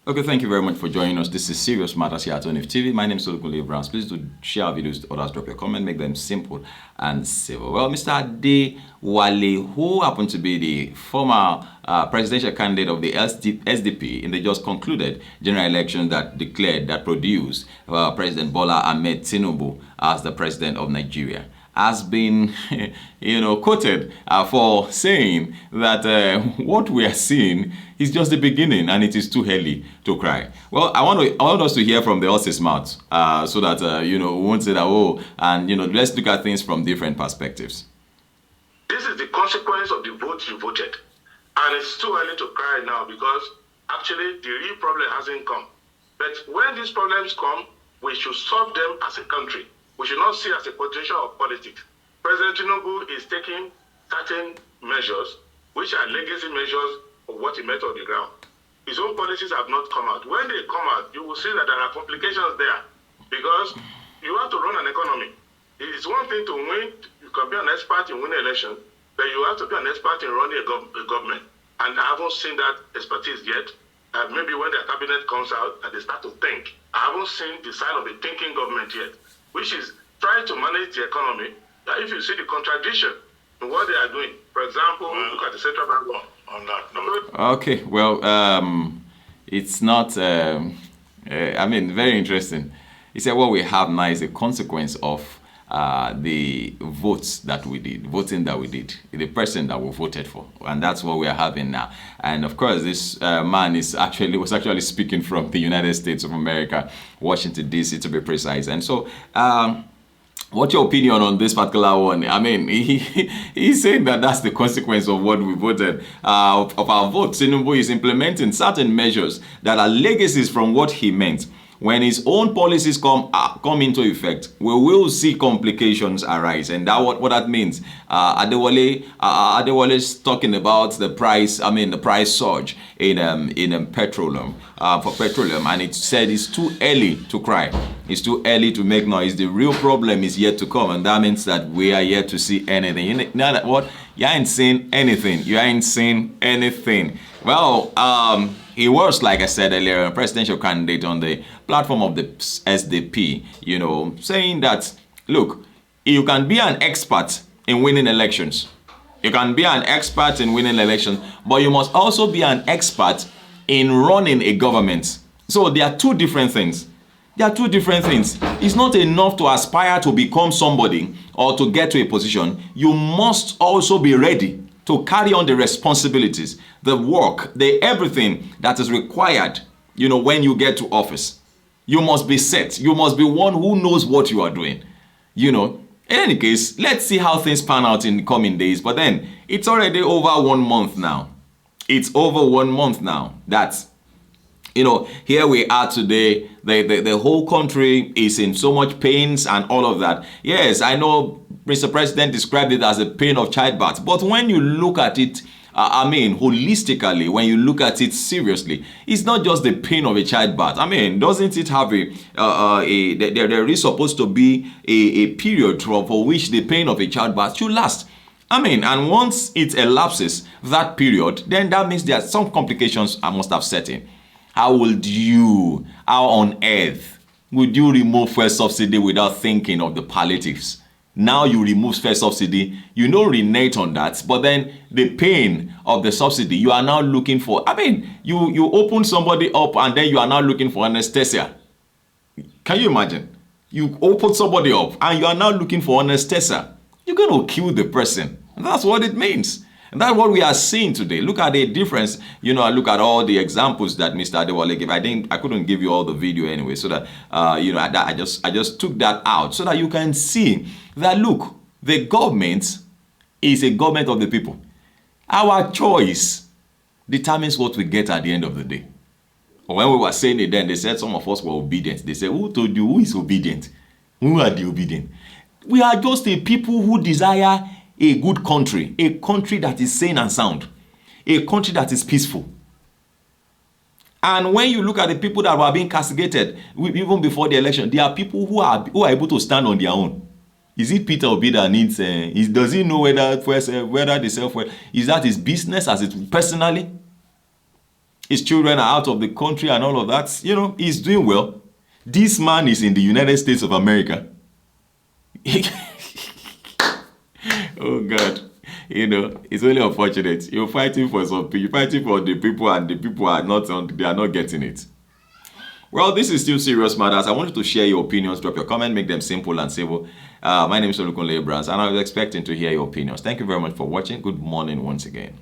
Okay, thank you very much for joining us. This is Serious Matters here at ONIF TV. My name is Olukunle Browns. Please do share our videos with others, drop your comment, make them simple and civil. Well, Mr. Adewale, who happened to be the former presidential candidate of the SDP in the just concluded general election that produced President Bola Ahmed Tinubu as the president of Nigeria, has been, quoted for saying that what we are seeing is just the beginning and it is too early to cry. Well, I want us to hear from the horse's mouth so that, we won't say that, let's look at things from different perspectives. This is the consequence of the vote you voted. And it's too early to cry now because actually the real problem hasn't come. But when these problems come, we should solve them as a country. We should not see it as a potential of politics. President Tinubu is taking certain measures, which are legacy measures of what he met on the ground. His own policies have not come out. When they come out, you will see that there are complications there because you have to run an economy. It is one thing to win. You can be an expert in winning an election, but you have to be an expert in running a government. And I haven't seen that expertise yet. Maybe when the cabinet comes out and they start to think. I haven't seen the sign of a thinking government yet, which is trying to manage the economy. If you see the contradiction in what they are doing, for example, look at the central bank on that. Okay, well, it's not, very interesting. He said what we have now is a consequence of the voting that we did, the person that we voted for, and that's what we are having now. And of course, this man was actually speaking from the United States of America, Washington D.C. to be precise. And so, what's your opinion on this particular one? I mean, he's saying that that's the consequence of what we voted, of our vote. Tinubu is implementing certain measures that are legacies from what he meant. When his own policies come into effect, we will see complications arise, and that what that means. Adewole is talking about the price. The price surge in petroleum for petroleum, and it said it's too early to cry. It's too early to make noise. The real problem is yet to come, and that means that we are yet to see anything. Now that what you ain't seen anything. You ain't seen anything. Well, he was, like I said earlier, a presidential candidate on the platform of the SDP, saying that, look, you can be an expert in winning elections. You can be an expert in winning elections, but you must also be an expert in running a government. So there are two different things. It's not enough to aspire to become somebody or to get to a position. You must also be ready to carry on the responsibilities, the work, the everything that is required, when you get to office. You must be set. You must be one who knows what you are doing. In any case, let's see how things pan out in the coming days. But then, it's already over 1 month now. It's over 1 month now. That's, here we are today. The whole country is in so much pains and all of that. Yes, I know Mr. President described it as a pain of childbirth. But when you look at it, holistically, when you look at it seriously, it's not just the pain of a childbirth. Doesn't it have there is supposed to be a period for which the pain of a childbirth should last. And once it elapses that period, then that means there are some complications I must have set in. How on earth would you remove fuel subsidy without thinking of the palliatives? Now you remove fuel subsidy, renege on that, but then the pain of the subsidy, you are now looking for, you open somebody up and then you are now looking for anesthesia. Can you imagine? You open somebody up and you are now looking for anesthesia. You're going to kill the person. And that's what it means. And that's what we are seeing today. Look at the difference. Look at all the examples that Mr. Adewole gave. I couldn't give you all the video anyway, so that I just took that out so that you can see that, look, the government is a government of the people. Our choice determines what we get at the end of the day. When we were saying it then, they said some of us were obedient. They said, who told you who is obedient? Who are the obedient? We are just a people who desire a good country, a country that is sane and sound, a country that is peaceful. And when you look at the people that were being castigated, even before the election, there are people who are able to stand on their own. Is it Peter Obi that needs? Does he know whether they self? Is that his business as it personally? His children are out of the country and all of that. You know, he's doing well. This man is in the United States of America. Oh God. You know, it's only unfortunate. You're fighting for something. You're fighting for the people, and the people are not they are not getting it. Well, this is still serious matters. I want you to share your opinions. Drop your comment, make them simple and civil. My name is Olukunle Brands, and I was expecting to hear your opinions. Thank you very much for watching. Good morning once again.